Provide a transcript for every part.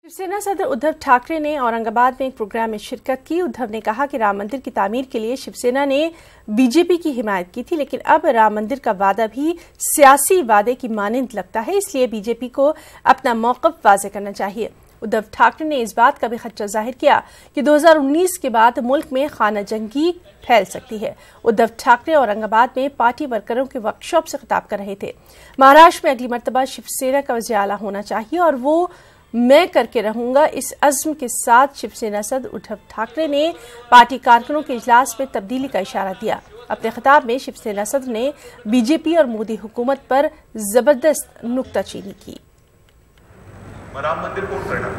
शिवसेना सदर उद्धव ठाकरे ने औरंगाबाद में एक प्रोग्राम में शिरकत की। उद्धव ने कहा कि राम मंदिर की तामीर के लिए शिवसेना ने बीजेपी की हिमायत की थी, लेकिन अब राम मंदिर का वादा भी सियासी वादे की मानंद लगता है, इसलिए बीजेपी को अपना मौक़िफ़ वाज़ेह करना चाहिए। उद्धव ठाकरे ने इस बात का भी खदशा जाहिर किया कि 2019 के बाद मुल्क में खाना जंगी फैल सकती है। उद्धव ठाकरे औरंगाबाद में पार्टी वर्करों के वर्कशॉप से खिताब कर रहे थे। महाराष्ट्र में अगली मर्तबा शिवसेना का वज़ीर आला होना चाहिए और वो मैं करके रहूंगा, इस अज़्म के साथ शिवसेना सदर उद्धव ठाकरे ने पार्टी कारकुनों के इजलास में तब्दीली का इशारा दिया। अपने खिताब में शिवसेना सदर ने बीजेपी और मोदी हुकूमत पर जबरदस्त नुक्ताचीनी की। राम मंदिर कोण करणार?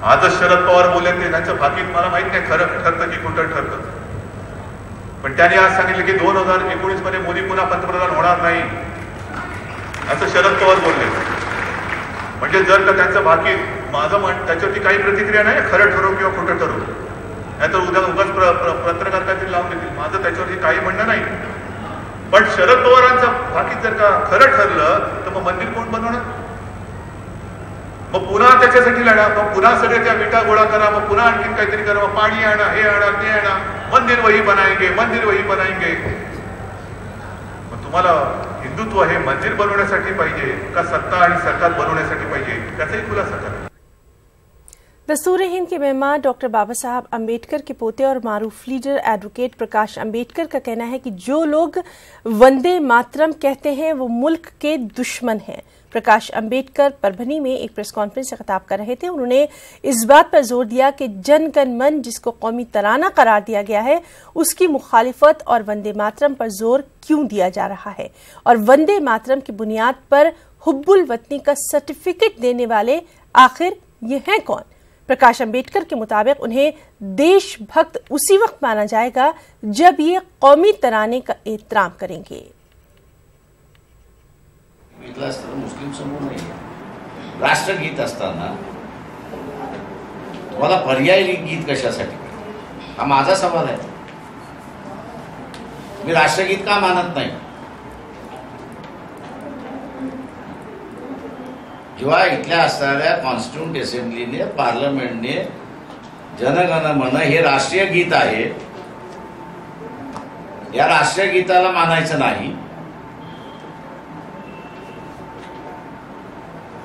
आजच शरद पवार बोलले ते त्यांच्या बाकीत मला माहित नाही खरं ठरतं की खोटं ठरतं, पण त्यांनी आज सांगितलं की 2019 मध्ये मोदी पुन्हा पंतप्रधान होणार नाही असं शरद पवार बोलले। म्हणजे जर का त्यांचं बाकीत माझं त्याच्यावरती काही प्रतिक्रिया नाही, खरं ठरव किंवा खोटं ठरव, नाहीतर उद्या उगाच पत्रकार काहीतरी लावून देतील, माझं त्याच्यावरती काही म्हणणं नाही। पण शरद पवारांचं बाकीत जर का खरं ठरलं तर मग मंदिर कोण बनवणार? मग पुन्हा त्याच्यासाठी लढा, मग पुन्हा सगळे त्या विटा गोळा करा, मग पुन्हा आणखीन काहीतरी करा, मग पाणी आणा, हे आणा, ते आणा, मंदिर वही बनाएंगे, मंदिर वही बनाएंगे। मग तुम्हाला हिंदुत्व हे मंदिर बनवण्यासाठी पाहिजे का सत्ता आणि सरकार बनवण्यासाठी पाहिजे, त्याचाही खुलासा करा। दस्तूर हिंद के मेहमान डॉक्टर बाबा साहब अम्बेडकर के पोते और मारूफ लीडर एडवोकेट प्रकाश अम्बेडकर का कहना है कि जो लोग वंदे मातरम कहते हैं वो मुल्क के दुश्मन हैं। प्रकाश अम्बेडकर परभनी में एक प्रेस कॉन्फ्रेंस से खिताब कर रहे थे। उन्होंने इस बात पर जोर दिया कि जन गण मन जिसको कौमी तराना करार दिया गया है, उसकी मुखालिफत और वंदे मातरम पर जोर क्यों दिया जा रहा है, और वंदे मातरम की बुनियाद पर हुब्बुल वतनी का सर्टिफिकेट देने वाले आखिर ये हैं कौन? प्रकाश अम्बेडकर के मुताबिक उन्हें देशभक्त उसी वक्त माना जाएगा जब ये कौमी तराने का एहतराम करेंगे। मुस्लिम समूह नाही, राष्ट्रगीत असताना तुम्हाला पर्यायी गीत कशासाठी? हा माझा सवाल आहे। मी राष्ट्रगीत का मानत नाही? जेव्हा इथल्या असणाऱ्या कॉन्स्टिट्यूंट असेंब्लीने पार्लमेंटने जनगण मन हे राष्ट्रीय गीत आहे, या राष्ट्रीय गीताला मानायचं नाही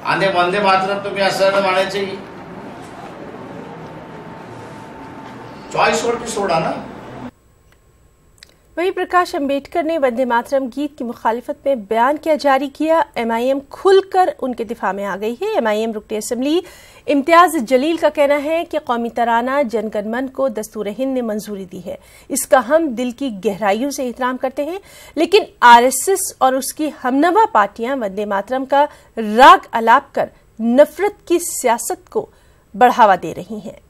आणि वंदे मातरम तुम्ही असं म्हणायचे, चॉइस वरती सोडा ना। वहीं प्रकाश अम्बेडकर ने वंदे मातरम गीत की मुखालिफत में बयान क्या जारी किया। एमआईएम खुलकर उनके दिफा में आ गई है। एमआईएम रुकने असेंबली इम्तियाज जलील का कहना है कि कौमी तराना जनगण मन को दस्तूर हिंद ने मंजूरी दी है, इसका हम दिल की गहराइयों से एहतराम करते हैं, लेकिन आरएसएस और उसकी हमनवा पार्टियां वंदे मातरम का राग अलाप कर नफरत की सियासत को बढ़ावा दे रही हैं।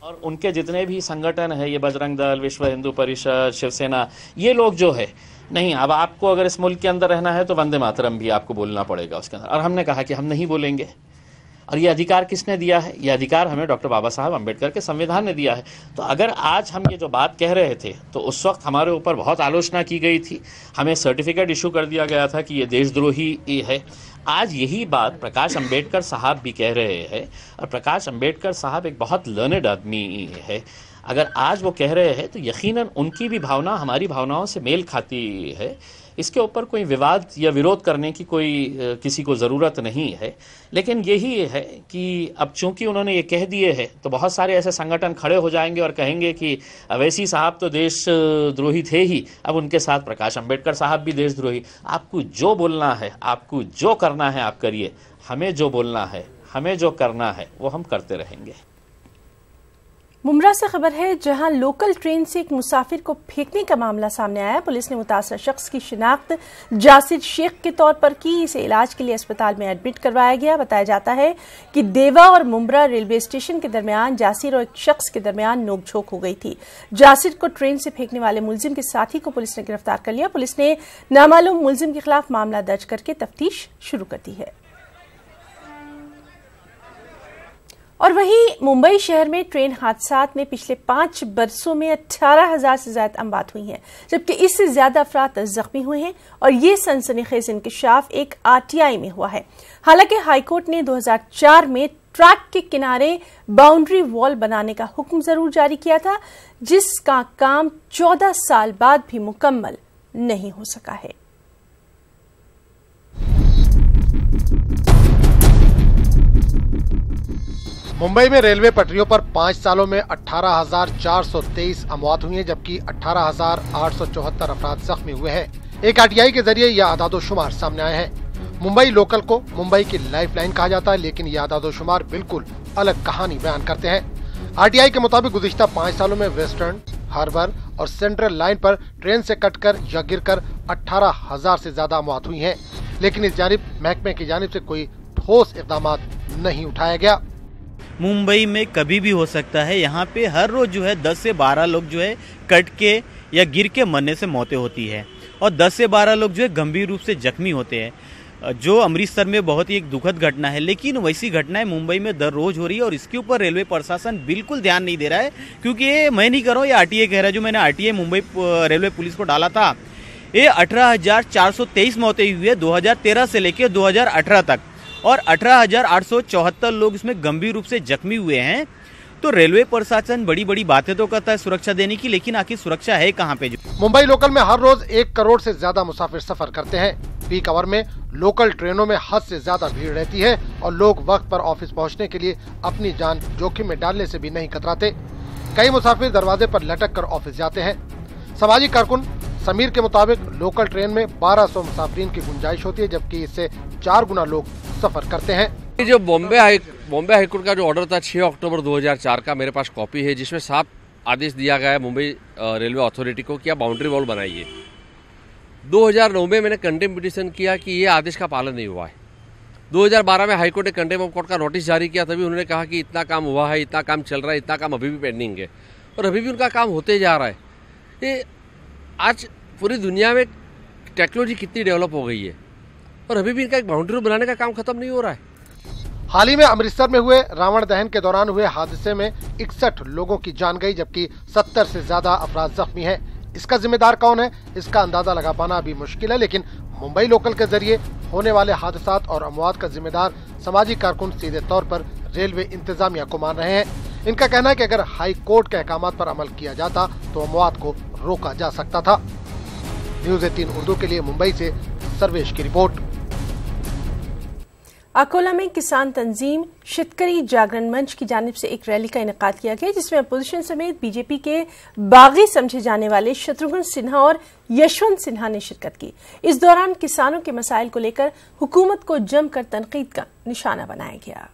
और उनके जितने भी संगठन है, ये बजरंग दल, विश्व हिंदू परिषद, शिवसेना, ये लोग जो है नहीं, अब आपको अगर इस मुल्क के अंदर रहना है तो वंदे मातरम भी आपको बोलना पड़ेगा उसके अंदर। और हमने कहा कि हम नहीं बोलेंगे। और ये अधिकार किसने दिया है? ये अधिकार हमें डॉक्टर बाबा साहब अम्बेडकर के संविधान ने दिया है। तो अगर आज हम ये जो बात कह रहे थे तो उस वक्त हमारे ऊपर बहुत आलोचना की गई थी, हमें सर्टिफिकेट इशू कर दिया गया था कि ये देशद्रोही है। आज यही बात प्रकाश अम्बेडकर साहब भी कह रहे हैं, और प्रकाश अम्बेडकर साहब एक बहुत लर्नेड आदमी है। अगर आज वो कह रहे हैं तो यकीनन उनकी भी भावना हमारी भावनाओं से मेल खाती है। इसके ऊपर कोई विवाद या विरोध करने की कोई किसी को ज़रूरत नहीं है। लेकिन यही है कि अब चूंकि उन्होंने ये कह दिए हैं तो बहुत सारे ऐसे संगठन खड़े हो जाएंगे और कहेंगे कि अवैसी साहब तो देशद्रोही थे ही, अब उनके साथ प्रकाश अम्बेडकर साहब भी देशद्रोही। आपको जो बोलना है, आपको जो करना है आप करिए, हमें जो बोलना है, हमें जो करना है वो हम करते रहेंगे। मुमरा से खबर है, जहां लोकल ट्रेन से एक मुसाफिर को फेंकने का मामला सामने आया। पुलिस ने मुतासर शख्स की शिनाख्त जासिर शेख के तौर पर की। इसे इलाज के लिए अस्पताल में एडमिट करवाया गया। बताया जाता है कि देवा और मुमरा रेलवे स्टेशन के दरमियान जासिर और एक शख्स के दरमियान नोकझोंक हो गई थी। जासिर को ट्रेन से फेंकने वाले मुलजिम के साथी को पुलिस ने गिरफ्तार कर लिया। पुलिस ने नामालूम मुलजिम के खिलाफ मामला दर्ज करके तफ्तीश शुरू कर दी है। और और वहीं मुंबई शहर में ट्रेन हादसात में पिछले 5 बरसों में 18,000 से ज्यादा अमवात हुई हैं, जबकि इससे ज्यादा अफराद जख्मी हुए हैं। और ये सनसनीखेज इंकशाफ एक आरटीआई में हुआ है। हालांकि हाईकोर्ट ने 2004 में ट्रैक के किनारे बाउंड्री वॉल बनाने का हुक्म जरूर जारी किया था, जिसका काम 14 साल बाद भी मुकम्मल नहीं हो सका है। मुंबई में रेलवे पटरियों पर 5 सालों में 18,423 अमवात हुई हैं, जबकि 18,874 अफराद जख्मी हुए हैं। एक आरटीआई के जरिए यह आदादोशुमार सामने आए हैं। मुंबई लोकल को मुंबई की लाइफलाइन कहा जाता है, लेकिन यह आदादोशुमार बिल्कुल अलग कहानी बयान करते हैं। आरटीआई के मुताबिक गुज़िश्ता 5 सालों में वेस्टर्न, हार्बर और सेंट्रल लाइन पर ट्रेन से कटकर या गिरकर 18,000 से ज्यादा अमवात हुई हैं, लेकिन इस जानिब महकमे की जानिब से कोई ठोस इक़दाम नहीं उठाया गया। मुंबई में कभी भी हो सकता है। यहाँ पे हर रोज जो है 10 से 12 लोग जो है कट के या गिर के मरने से मौतें होती है और 10 से 12 लोग जो है गंभीर रूप से जख्मी होते हैं, जो अमृतसर में बहुत ही एक दुखद घटना है। लेकिन वैसी घटनाएं मुंबई में दर रोज हो रही है और इसके ऊपर रेलवे प्रशासन बिल्कुल ध्यान नहीं दे रहा है, क्योंकि ये मैं नहीं कर रहा हूँ, ये आरटीए कह रहा है। जो मैंने आरटीए मुंबई रेलवे पुलिस को डाला था, ये 18,423 मौतें हुई है 2013 से लेकर 2018 तक और 18,874 लोग इसमें गंभीर रूप से जख्मी हुए हैं। तो रेलवे प्रशासन बड़ी बड़ी बातें तो करता है सुरक्षा देने की, लेकिन आखिर सुरक्षा है कहाँ पे? मुंबई लोकल में हर रोज 1 करोड़ से ज्यादा मुसाफिर सफर करते हैं। पीक आवर में लोकल ट्रेनों में हद से ज्यादा भीड़ रहती है और लोग वक्त पर ऑफिस पहुंचने के लिए अपनी जान जोखिम में डालने से भी नहीं कतराते। कई मुसाफिर दरवाजे पर लटक कर ऑफिस जाते हैं। सामाजिक कारकुन समीर के मुताबिक लोकल ट्रेन में 1200 मुसाफिरीन की गुंजाइश होती है, जबकि इससे 4 गुना लोग सफर करते हैं। जो बॉम्बे हाईकोर्ट का जो ऑर्डर था 6 अक्टूबर 2004 का, मेरे पास कॉपी है, जिसमें साफ आदेश दिया गया है मुंबई रेलवे अथॉरिटी को कि आप बाउंड्री वॉल बनाइए। 2009 में मैंने कंटेम्प्ट पिटीशन किया कि ये आदेश का पालन नहीं हुआ है। 2012 में हाईकोर्ट ने कंटेम्प्ट ऑफ कोर्ट का नोटिस जारी किया, तभी उन्होंने कहा कि इतना काम हुआ है, इतना काम चल रहा है, इतना काम अभी भी पेंडिंग है और अभी भी उनका काम होते जा रहा है। ये आज पूरी दुनिया में टेक्नोलॉजी कितनी डेवलप हो गई है और अभी भी इनका एक बाउंड्री बनाने का काम खत्म नहीं हो रहा है। हाल ही में अमृतसर में हुए रावण दहन के दौरान हुए हादसे में 61 लोगों की जान गई, जबकि 70 से ज्यादा अफराद जख्मी हैं। इसका जिम्मेदार कौन है, इसका अंदाजा लगा पाना अभी मुश्किल है, लेकिन मुंबई लोकल के जरिए होने वाले हादसात और अमवात का जिम्मेदार सामाजिक कारकुन सीधे तौर पर रेलवे इंतजामिया को मान रहे हैं। इनका कहना है कि अगर हाई कोर्ट के अहकामात पर अमल किया जाता तो अमवात को रोका जा सकता था। न्यूज़ 18 उर्दू के लिए मुंबई से सर्वेश की रिपोर्ट। अकोला में किसान तंजीम शेतकरी जागरण मंच की जानिब से एक रैली का इनेकाद किया गया, जिसमें अपोजिशन समेत बीजेपी के बागी समझे जाने वाले शत्रुघ्न सिन्हा और यशवंत सिन्हा ने शिरकत की। इस दौरान किसानों के मसाइल को लेकर हुकूमत को जमकर तनकीद का निशाना बनाया गया।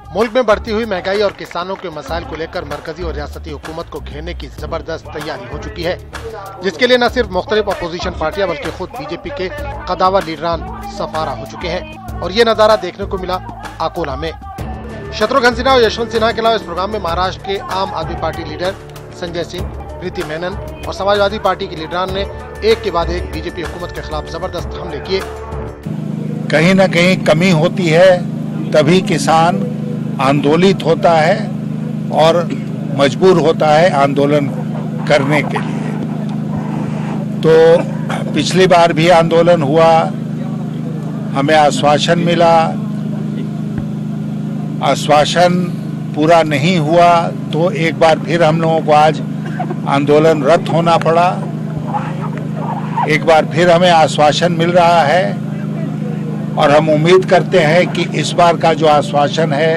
मुल्क में बढ़ती हुई महंगाई और किसानों के मसाइल को लेकर मरकजी और रियासती हुकूमत को घेरने की जबरदस्त तैयारी हो चुकी है, जिसके लिए न सिर्फ मुख्तलिफ अपोजिशन पार्टियां बल्कि खुद बीजेपी के कदावर लीडरान सफारा हो चुके हैं। और ये नजारा देखने को मिला अकोला में। शत्रुघ्न सिन्हा और यशवंत सिन्हा के अलावा इस प्रोग्राम में महाराष्ट्र के आम आदमी पार्टी लीडर संजय सिंह, प्रीति मेनन और समाजवादी पार्टी के लीडरान ने एक के बाद एक बीजेपी हुकूमत के खिलाफ जबरदस्त हमले किए। कहीं न कहीं कमी होती है, तभी किसान आंदोलित होता है और मजबूर होता है आंदोलन करने के लिए। तो पिछली बार भी आंदोलन हुआ, हमें आश्वासन मिला, आश्वासन पूरा नहीं हुआ तो एक बार फिर हम लोगों को आज आंदोलन रद्द होना पड़ा। एक बार फिर हमें आश्वासन मिल रहा है और हम उम्मीद करते हैं कि इस बार का जो आश्वासन है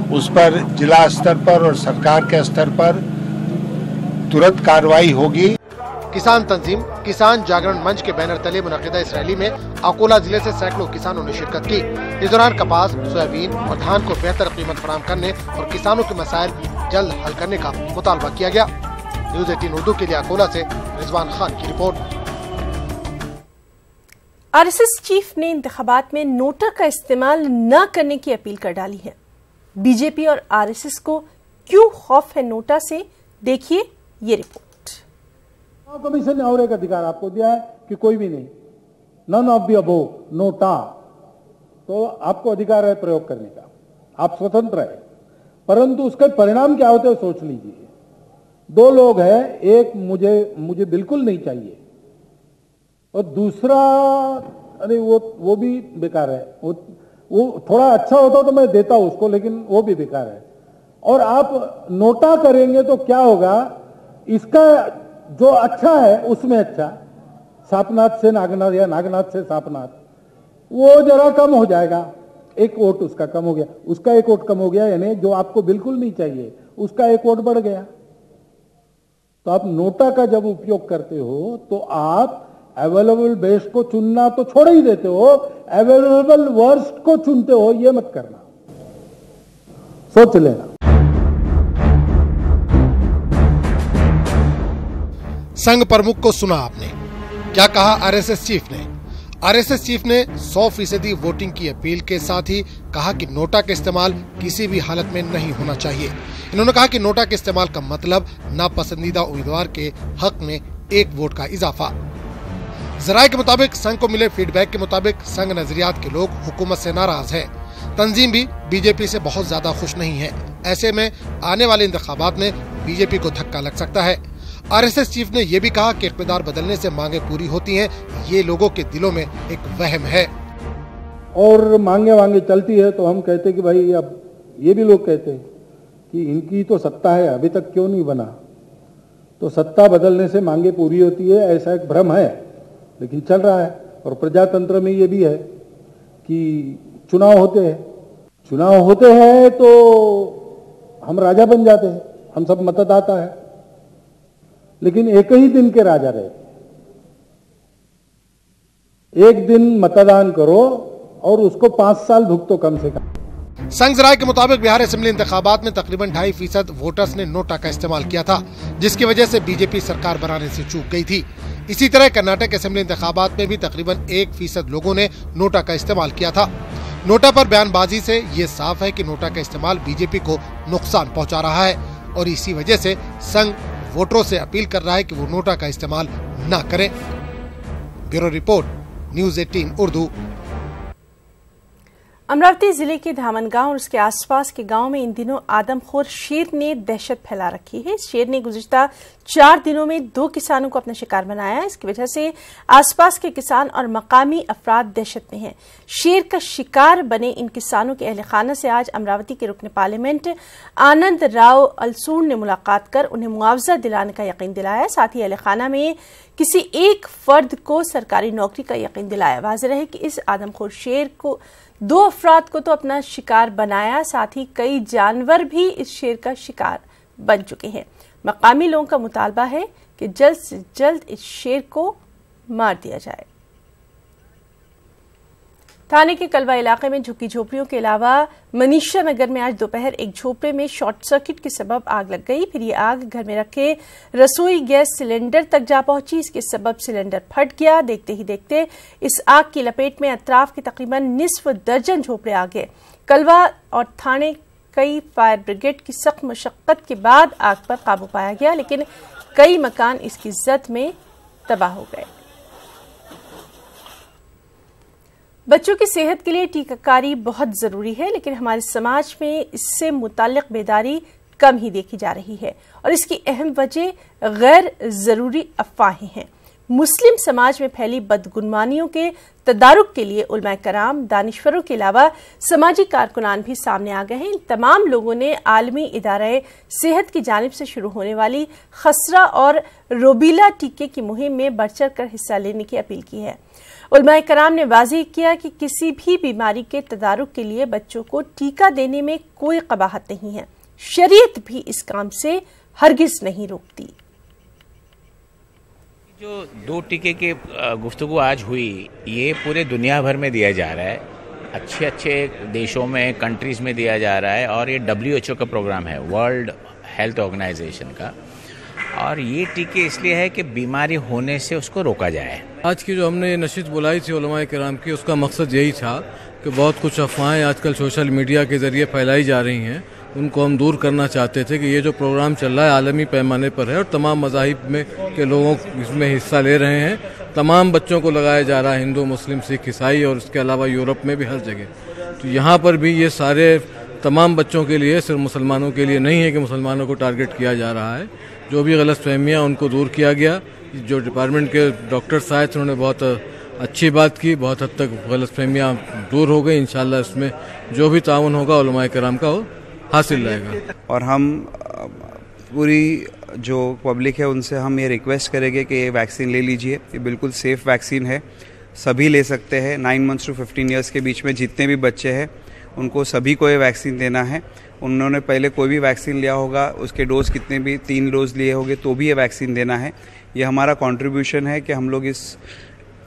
उस पर जिला स्तर पर और सरकार के स्तर पर तुरंत कार्रवाई होगी। किसान तंजीम किसान जागरण मंच के बैनर तले मुनक़िदा इस रैली में अकोला जिले से सैकड़ों किसानों ने शिरकत की। इस दौरान कपास, सोयाबीन और धान को बेहतर कीमत फराहम करने और किसानों के मसाइल जल्द हल करने का मुतालबा किया गया। न्यूज़ 18 उर्दू के लिए अकोला से रिजवान खान की रिपोर्ट। आरएसएस चीफ ने इंतखाबात में नोटा का इस्तेमाल न करने की अपील कर डाली है। बीजेपी और आरएसएस को क्यों खौफ है नोटा से, देखिए ये रिपोर्ट। कमीशन ने और एक अधिकार आपको दिया है कि कोई भी नहीं, none of the above, NOTA, तो आपको अधिकार है प्रयोग करने का, आप स्वतंत्र है, परंतु उसके परिणाम क्या होते हैं सोच लीजिए। दो लोग हैं, एक मुझे बिल्कुल नहीं चाहिए और दूसरा अरे वो भी बेकार है, वो थोड़ा अच्छा होता तो मैं देता उसको, लेकिन वो भी बेकार है। और आप नोटा करेंगे तो क्या होगा, इसका जो अच्छा है उसमें अच्छा, सापनाथ से नागनाथ या नागनाथ से सापनाथ, वो जरा कम हो जाएगा, एक वोट उसका कम हो गया, उसका एक वोट कम हो गया, यानी जो आपको बिल्कुल नहीं चाहिए उसका एक वोट बढ़ गया। तो आप नोटा का जब उपयोग करते हो तो आप अवेलेबल बेस्ट को चुनना तो छोड़ ही देते हो, अवेलेबल वर्स्ट को चुनते हो, ये मत करना, सोच लेना। संघ प्रमुख को सुना आपने, क्या कहा आरएसएस चीफ ने। आरएसएस चीफ ने 100% वोटिंग की अपील के साथ ही कहा कि नोटा का इस्तेमाल किसी भी हालत में नहीं होना चाहिए। इन्होंने कहा कि नोटा के इस्तेमाल का मतलब नापसंदीदा उम्मीदवार के हक में एक वोट का इजाफा। जराये के मुताबिक संघ को मिले फीडबैक के मुताबिक संघ नजरियात के लोग हुकूमत से नाराज है। तंजीम भी बीजेपी से बहुत ज्यादा खुश नहीं है। ऐसे में आने वाले इंतखाबात में बीजेपी को धक्का लग सकता है। आरएसएस चीफ ने यह भी कहा कि इक़्तिदार बदलने से मांगे पूरी होती हैं, ये लोगों के दिलों में एक वहम है। और मांगे चलती है तो हम कहते कि भाई, अब ये भी लोग कहते हैं कि इनकी तो सत्ता है, अभी तक क्यों नहीं बना। तो सत्ता बदलने से मांगे पूरी होती है, ऐसा एक भ्रम है, लेकिन चल रहा है। और प्रजातंत्र में ये भी है कि चुनाव होते हैं तो हम राजा बन जाते हैं, हम सब मतदाता है, लेकिन एक ही दिन के राजा रहे। एक दिन मतदान करो और उसको 5 साल भुगतो कम से कम। संघ राय के मुताबिक बिहार असेंबली इंतखाबात में तकरीबन 2.5% वोटर्स ने नोटा का इस्तेमाल किया था, जिसकी वजह से बीजेपी सरकार बनाने से चूक गई थी। इसी तरह कर्नाटक असेंबली इंतखाबात में भी तकरीबन 1% लोगों ने नोटा का इस्तेमाल किया था। नोटा पर बयानबाजी से ये साफ है कि नोटा का इस्तेमाल बीजेपी को नुकसान पहुंचा रहा है और इसी वजह से संघ वोटरों से अपील कर रहा है कि वो नोटा का इस्तेमाल न करें। Bureau report, news 18 Urdu. Amravati जिले के धामनगांव और उसके आसपास के गांव में इन दिनों आदमखोर शेर ने दहशत फैला रखी है। शेर ने गुज़िश्ता 4 दिनों में 2 किसानों को अपना शिकार बनाया। इसकी वजह से आसपास के किसान और मकामी अफराद दहशत में हैं। शेर का शिकार बने इन किसानों के अहल खाना से आज अमरावती के रुकन पार्लियामेंट आनंद राव अलसूर ने मुलाकात कर उन्हें मुआवजा दिलाने का यकीन दिलाया। साथ ही अहल खाना में किसी एक फर्द को सरकारी नौकरी का यकीन दिलाया। वाज़ेह है कि इस आदमखोर शेर को 2 अफराद को तो अपना शिकार बनाया, साथ ही कई जानवर भी इस शेर का शिकार बन चुके हैं। मकामी लोगों का मुतालबा है कि जल्द से जल्द इस शेर को मार दिया जाए। थाने के कलवा इलाके में झुग्गी झोपड़ियों के अलावा मनीषा नगर में आज दोपहर एक झोपड़े में शॉर्ट सर्किट के सबब आग लग गई। फिर ये आग घर में रखे रसोई गैस सिलेंडर तक जा पहुंची। इसके सबब सिलेंडर फट गया। देखते ही देखते इस आग की लपेट में अतराफ के तकरीबन निस्फ दर्जन झोपड़े आ गए। कलवा और थाने कई फायर ब्रिगेड की सख्त मशक्कत के बाद आग पर काबू पाया गया, लेकिन कई मकान इसकी जद में तबाह हो गए। बच्चों की सेहत के लिए टीकाकारी बहुत जरूरी है, लेकिन हमारे समाज में इससे मुताल्लिक बेदारी कम ही देखी जा रही है और इसकी अहम वजह गैर जरूरी अफवाहें हैं। मुस्लिम समाज में फैली बदगुमानियों के तदारुक के लिए उलमाए कराम, दानिश्वरों के अलावा समाजी कारकुनान भी सामने आ गए हैं। इन तमाम लोगों ने आलमी इदारे सेहत की जानिब से शुरू होने वाली खसरा और रोबीला टीके की मुहिम में बढ़ चढ़ कर हिस्सा लेने की अपील की है। उलमाए कराम ने वाज़ेह किया कि किसी भी बीमारी के तदारुक के लिए बच्चों को टीका देने में कोई कबाहत नहीं है। शरीयत भी इस काम से हरगिज नहीं रोकती। जो 2 टीके के गुफ्तगू आज हुई, ये पूरे दुनिया भर में दिया जा रहा है, अच्छे अच्छे देशों में, कंट्रीज़ में दिया जा रहा है और ये WHO का प्रोग्राम है, वर्ल्ड हेल्थ ऑर्गेनाइजेशन का। और ये टीके इसलिए है कि बीमारी होने से उसको रोका जाए। आज की जो हमने नशिस्त बुलाई थी उलमाए किराम की, उसका मकसद यही था कि बहुत कुछ अफवाहें आजकल सोशल मीडिया के ज़रिए फैलाई जा रही हैं, उनको हम दूर करना चाहते थे कि ये जो प्रोग्राम चल रहा है आलमी पैमाने पर है और तमाम मज़ाहिब में के लोगों इसमें हिस्सा ले रहे हैं, तमाम बच्चों को लगाया जा रहा है, हिंदू, मुस्लिम, सिख, ईसाई, और इसके अलावा यूरोप में भी हर जगह। तो यहाँ पर भी ये सारे तमाम बच्चों के लिए, सिर्फ मुसलमानों के लिए नहीं है कि मुसलमानों को टारगेट किया जा रहा है। जो भी गलतफहमियाँ उनको दूर किया गया। जो डिपार्टमेंट के डॉक्टर्स आए थे उन्होंने बहुत अच्छी बात की, बहुत हद तक गलतफहमियाँ दूर हो गई। इंशाल्लाह इसमें जो भी ताउन होगा उलमाए किराम का वो हासिल रहेगा। और हम पूरी जो पब्लिक है उनसे हम ये रिक्वेस्ट करेंगे कि ये वैक्सीन ले लीजिए। ये बिल्कुल सेफ़ वैक्सीन है, सभी ले सकते हैं। 9 मंथ्स टू 15 ईयर्स के बीच में जितने भी बच्चे हैं उनको सभी को ये वैक्सीन देना है। उन्होंने पहले कोई भी वैक्सीन लिया होगा, उसके डोज कितने भी 3 डोज लिए होंगे तो भी ये वैक्सीन देना है। ये हमारा कंट्रीब्यूशन है कि हम लोग इस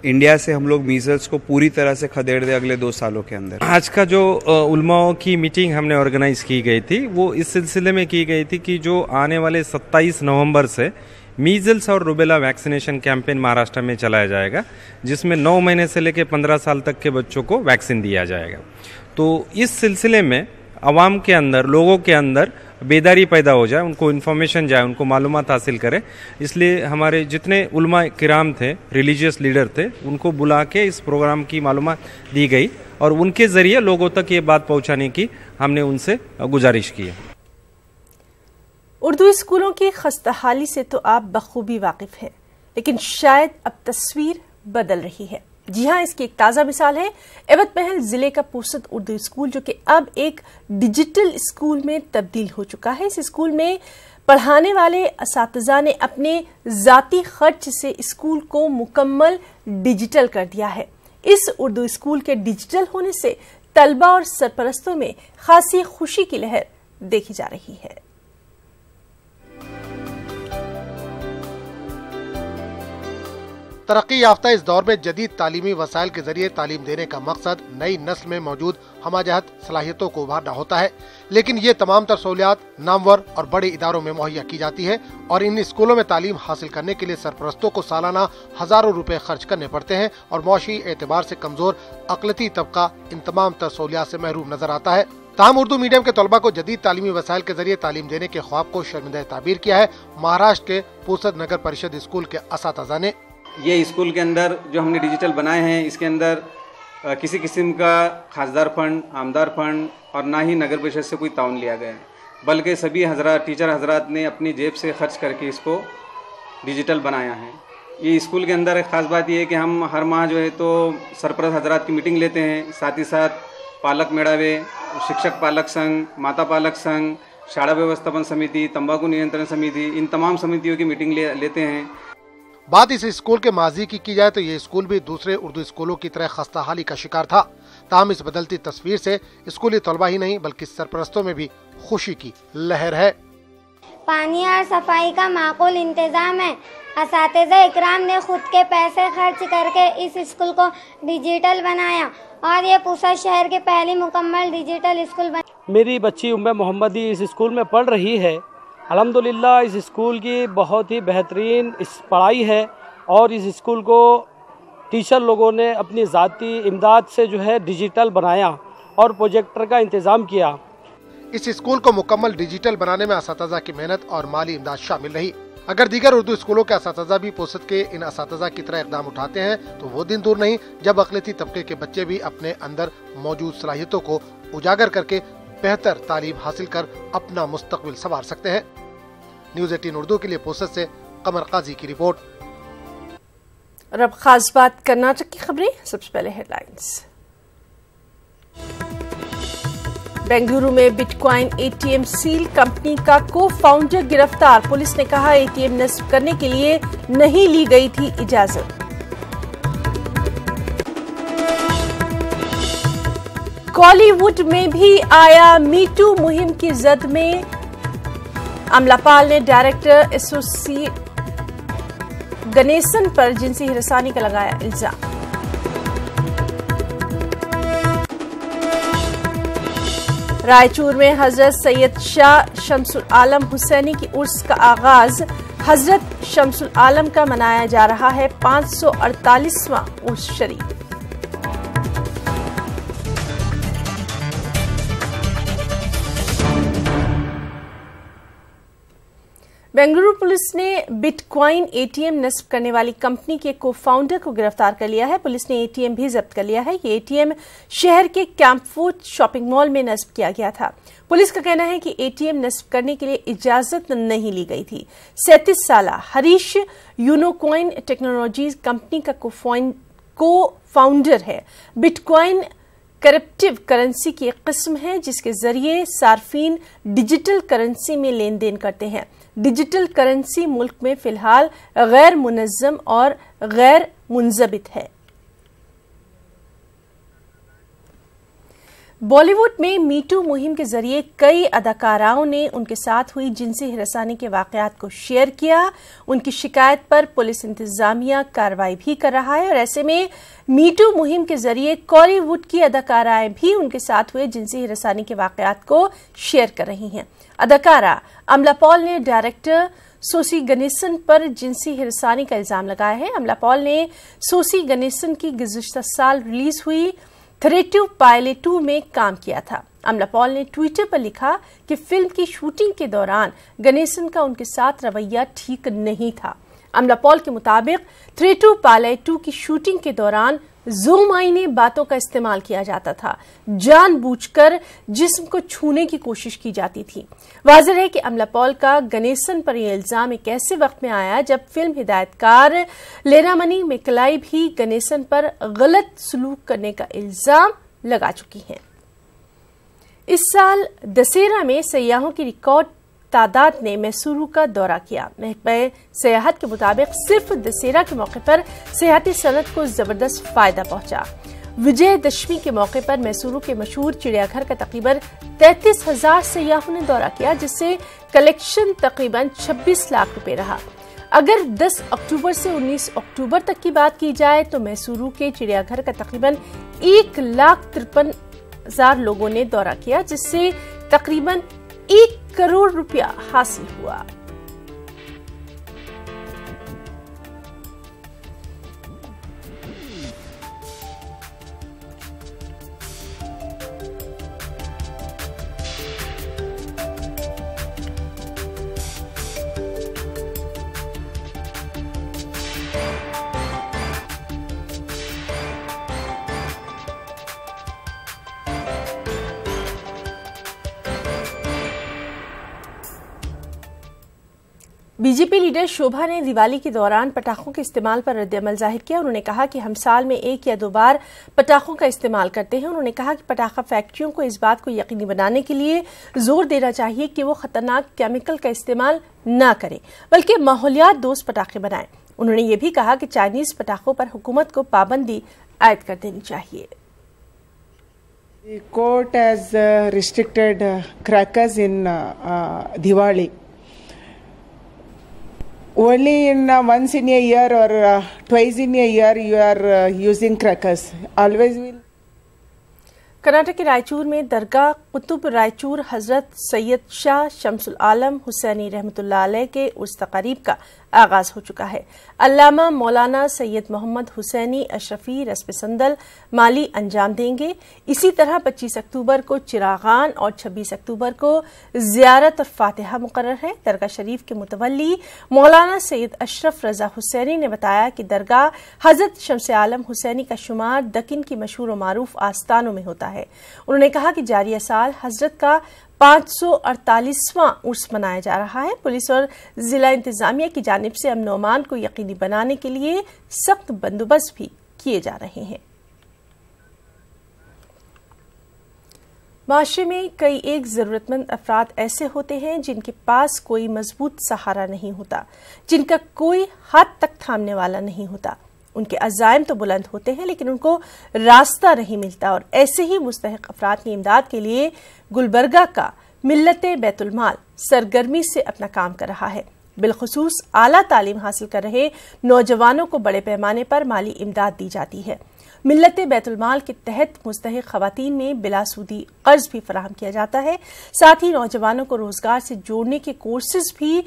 इंडिया से हम लोग मीजल्स को पूरी तरह से खदेड़ दें अगले 2 सालों के अंदर। आज का जो उलमाओं की मीटिंग हमने ऑर्गेनाइज की गई थी वो इस सिलसिले में की गई थी कि जो आने वाले 27 नवंबर से मीजल्स और रूबेला वैक्सीनेशन कैंपेन महाराष्ट्र में चलाया जाएगा, जिसमें 9 महीने से लेकर 15 साल तक के बच्चों को वैक्सीन दिया जाएगा। तो इस सिलसिले में आवाम के अंदर, लोगों के अंदर बेदारी पैदा हो जाए, उनको इन्फॉर्मेशन जाए, उनको मालूमात हासिल करें। इसलिए हमारे जितने उलमा किराम थे, रिलीजियस लीडर थे, उनको बुला के इस प्रोग्राम की मालूमात दी गई और उनके ज़रिए लोगों तक ये बात पहुंचाने की हमने उनसे गुजारिश की है। उर्दू स्कूलों की खस्ताहाली से तो आप बखूबी वाकिफ हैं, लेकिन शायद अब तस्वीर बदल रही है। जी हां, इसकी एक ताज़ा मिसाल है एवत महल जिले का पुरसद उर्दू स्कूल, जो कि अब एक डिजिटल स्कूल में तब्दील हो चुका है। इस स्कूल में पढ़ाने वाले असातिज़ा ने अपने ज़ाती खर्च से स्कूल को मुकम्मल डिजिटल कर दिया है। इस उर्दू स्कूल के डिजिटल होने से तलबा और सरपरस्तों में खासी खुशी की लहर देखी जा रही है। तरक्की याफ्ता इस दौर में जदीद तालीमी वसाइल के जरिए तालीम देने का मकसद नई नस्ल में मौजूद हमाजहत सलाहियतों को उभारना होता है, लेकिन ये तमाम तर सहूलियात नामवर और बड़े इदारों में मुहैया की जाती है और इन स्कूलों में तालीम हासिल करने के लिए सरपरस्तों को सालाना हजारों रुपए खर्च करने पड़ते हैं और मौशी एतबार से कमजोर अकलती तबका इन तमाम तर सहूलियात से महरूम नजर आता है। ताहम उर्दू मीडियम के तलबा को जदीद तालीमी वसाइल के जरिए तालीम देने के ख्वाब को शर्मिंदा ताबीर किया है महाराष्ट्र के पुरसद नगर परिषद स्कूल के असातिज़ा ने। ये स्कूल के अंदर जो हमने डिजिटल बनाए हैं, इसके अंदर किसी किस्म का खासदार फंड, आमदार फंड और ना ही नगर परिषद से कोई ताउन लिया गया है, बल्कि सभी हजरात, टीचर हजरात ने अपनी जेब से खर्च करके इसको डिजिटल बनाया है। ये स्कूल के अंदर एक ख़ास बात ये है कि हम हर माह जो है तो सरपरस्त हजरात की मीटिंग लेते हैं, साथ ही साथ पालक मेड़ावे, शिक्षक पालक संघ, माता पालक संघ, शाला व्यवस्थापन समिति, तंबाकू नियंत्रण समिति, इन तमाम समितियों की मीटिंग लेते हैं। बात इस स्कूल के माजी की जाए तो ये स्कूल भी दूसरे उर्दू स्कूलों की तरह खस्ताहाली का शिकार था। ताहम इस बदलती तस्वीर से स्कूली तलबा ही नहीं बल्कि सरपरस्तों में भी खुशी की लहर है। पानी और सफाई का माकूल इंतजाम है। असातिज़ा इकराम ने खुद के पैसे खर्च करके इस स्कूल को डिजिटल बनाया और ये पुरसद शहर के पहली मुकम्मल डिजिटल स्कूल बना। मेरी बच्ची उम्मे मोहम्मदी इस स्कूल में पढ़ रही है। अल्हम्दुलिल्लाह इस स्कूल की बहुत ही बेहतरीन पढ़ाई है और इस स्कूल को टीचर लोगों ने अपनी ज़ाती इमदाद से जो है डिजिटल बनाया और प्रोजेक्टर का इंतज़ाम किया। इस स्कूल को मुकम्मल डिजिटल बनाने में असातिज़ा की मेहनत और माली इमदाद शामिल रही। अगर दीगर उर्दू स्कूलों के असातिज़ा भी पुरसद के इन असातिज़ा की तरह इक़दाम उठाते हैं तो वो दिन दूर नहीं जब अक़लियती तबके के बच्चे भी अपने अंदर मौजूद सलाहियतों को उजागर करके बेहतर तालीम हासिल कर अपना मुस्तक़बिल संवार सकते हैं। न्यूज़ 18 उर्दू के लिए पुरसद से कमर काजी की रिपोर्ट। और अब खास बात कर्नाटक की खबरें। सबसे पहले हेडलाइंस। बेंगलुरु में बिटकॉइन एटीएम सील, कंपनी का को फाउंडर गिरफ्तार। पुलिस ने कहा एटीएम नस्ब करने के लिए नहीं ली गई थी इजाजत। कॉलीवुड में भी आया मीटू मुहिम की जद में। अमलापाल ने डायरेक्टर एसोसिएट गणेशन पर जिनसी हिरासनी का लगाया इल्जाम। रायचूर में हजरत सैयद शाह शमसुल आलम हुसैनी की उर्स का आगाज। हजरत शमसुल आलम का मनाया जा रहा है 548वां उर्स शरीफ। बेंगलुरु पुलिस ने बिटकॉइन एटीएम नस्ब करने वाली कंपनी के को फाउंडर को गिरफ्तार कर लिया है। पुलिस ने एटीएम भी जब्त कर लिया है। ये एटीएम शहर के कैंपफोर्ट शॉपिंग मॉल में नस्ब किया गया था। पुलिस का कहना है कि एटीएम नस्ब करने के लिए इजाजत नहीं ली गई थी। 37 साल हरीश यूनोकॉइन टेक्नोलॉजीज कंपनी का को फाउंडर है। बिटकॉइन करप्टिव करेंसी की एक किस्म है जिसके जरिए सार्फिन डिजिटल करेंसी में लेन देन करते हैं। डिजिटल करेंसी मुल्क में फिलहाल गैर मुनज़्ज़म और गैर मुंजबित है। बॉलीवुड में मीटू मुहिम के जरिए कई अदाकाराओं ने उनके साथ हुई जिनसी हिरासानी के वाकयात को शेयर किया। उनकी शिकायत पर पुलिस इंतजामिया कार्रवाई भी कर रहा है और ऐसे में मीटू मुहिम के जरिए कॉलीवुड की अदाकाराएं भी उनके साथ हुए जिनसी हिरासानी के वाकयात को शेयर कर रही हैं। अदाकारा अमला पॉल ने डायरेक्टर सोसी गणेशन पर जिनसी हिरासानी का इल्जाम लगाया है। अमला पॉल ने सोसी गणेशन की गुज़िश्ता साल रिलीज हुई थ्रेटिव पायलट 2 में काम किया था। अमला पॉल ने ट्विटर पर लिखा कि फिल्म की शूटिंग के दौरान गणेशन का उनके साथ रवैया ठीक नहीं था। अमला पॉल के मुताबिक थ्रेटिव पायलट 2 की शूटिंग के दौरान ज़ुमाइने बातों का इस्तेमाल किया जाता था। जानबूझकर जिस्म को छूने की कोशिश की जाती थी। वाज़ेह है कि अमला पॉल का गणेशन पर यह इल्जाम एक ऐसे वक्त में आया जब फिल्म हिदायतकार लेनामनी मैकलाई भी गणेशन पर गलत सलूक करने का इल्जाम लगा चुकी हैं। इस साल दशहरा में सयाहों की रिकॉर्ड तादाद ने मैसूरू का दौरा किया। महकमा सियाहत के मुताबिक सिर्फ दशहरा के मौके पर सियाहती सनत को जबरदस्त फायदा पहुंचा। विजयदशमी के मौके पर मैसूरू के मशहूर चिड़ियाघर का तकरीबन 33,000 सयाहों ने दौरा किया, जिससे कलेक्शन तकरीबन 26 लाख रुपए रहा। अगर 10 अक्टूबर से 19 अक्टूबर तक की बात की जाए तो मैसूरू के चिड़ियाघर का तकरीबन 1,53,000 लोगों ने दौरा किया, जिससे तकरीबन 1 करोड़ रुपया हासिल हुआ। बीजेपी लीडर शोभा ने दिवाली के दौरान पटाखों के इस्तेमाल पर रद्द-ए-अमल जाहिर किया। उन्होंने कहा कि हम साल में 1 या 2 बार पटाखों का इस्तेमाल करते हैं। उन्होंने कहा कि पटाखा फैक्ट्रियों को इस बात को यकीनी बनाने के लिए जोर देना चाहिए कि वो खतरनाक केमिकल का इस्तेमाल न करें, बल्कि माहौलियात दोस्त पटाखे बनाएं। उन्होंने ये भी कहा कि चाइनीज पटाखों पर हुकूमत को पाबंदी आयद कर देनी चाहिए। The court has restricted crackers in Diwali. Only in once in a year or twice in a year you are using crackers. Always will. Karnataka के रायचूर में दरगाह कुतुब रायचूर हजरत सैयद शाह शमसुल आलम हुसैनी रहमतुल्लाह अलैह के उर्स तकारीब का आगाज हो चुका है। अल्लामा मौलाना सैयद मोहम्मद हुसैनी अशरफी रस्म संदल माली अंजाम देंगे। इसी तरह 25 अक्टूबर को चिरागान और 26 अक्टूबर को जियारत और फातिहा मुकर्रर है। दरगाह शरीफ के मुतवल्ली मौलाना सैयद अशरफ रजा हुसैनी ने बताया कि दरगाह हजरत शमस आलम हुसैनी का शुमार दक्कन की मशहूर और मारूफ आस्थानों में होता है। उन्होंने कहा कि जारिया साल हजरत का 548वां उर्स मनाया जा रहा है। पुलिस और जिला इंतजामिया की जानिब से अमन और अमान को यकीनी बनाने के लिए सख्त बंदोबस्त भी किए जा रहे हैं। माशरे में कई एक जरूरतमंद अफराद ऐसे होते हैं जिनके पास कोई मजबूत सहारा नहीं होता, जिनका कोई हाथ तक थामने वाला नहीं होता। उनके अज़ाइम तो बुलंद होते हैं लेकिन उनको रास्ता नहीं मिलता, और ऐसे ही मुस्तहिक अफराद की इमदाद के लिए गुलबर्गा का मिल्लते बैतुल माल सरगर्मी से अपना काम कर रहा है। बिलखुसूस आला तालीम हासिल कर रहे नौजवानों को बड़े पैमाने पर माली इमदाद दी जाती है। मिल्लते बैतुल माल के तहत मुस्तहिक खवातीन में बिलासूदी कर्ज भी फराहम किया जाता है। साथ ही नौजवानों को रोजगार से जोड़ने के कोर्सेज भी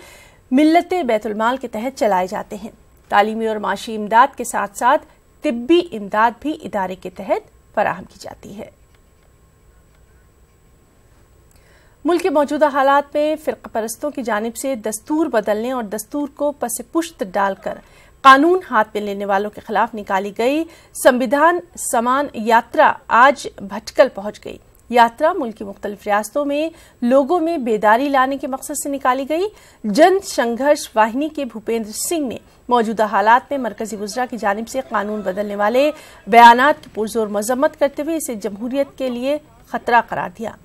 मिल्लते बैतुल माल के तहत चलाए जाते हैं। तालीमी और माशी इमदाद के साथ साथ तिब्बी इमदाद भी इदारे के तहत फराहम की जाती है। मुल्क के मौजूदा हालात में फिरका परस्तों की जानिब से दस्तूर बदलने और दस्तूर को पसे पुश्त डालकर कानून हाथ में लेने वालों के खिलाफ निकाली गई संविधान समान यात्रा आज भटकल पहुंच गई। यात्रा मुल्क की मुख्तलिफ रियासतों में लोगों में बेदारी लाने के मकसद से निकाली गई। जन संघर्ष वाहिनी के भूपेंद्र सिंह ने मौजूदा हालात में मरकजी वज़रा की जानिब से कानून बदलने वाले बयानात की पुरजोर मजम्मत करते हुए इसे जमहूरियत के लिए खतरा करार दिया।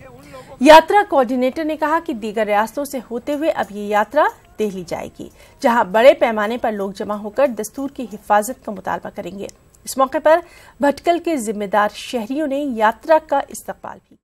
यात्रा कोऑर्डिनेटर ने कहा कि दीगर रियासतों से होते हुए अब ये यात्रा दिल्ली जाएगी, जहां बड़े पैमाने पर लोग जमा होकर दस्तूर की हिफाजत का मुतालबा करेंगे। इस मौके पर भटकल के जिम्मेदार शहरियों ने यात्रा का इस्तकबाल भी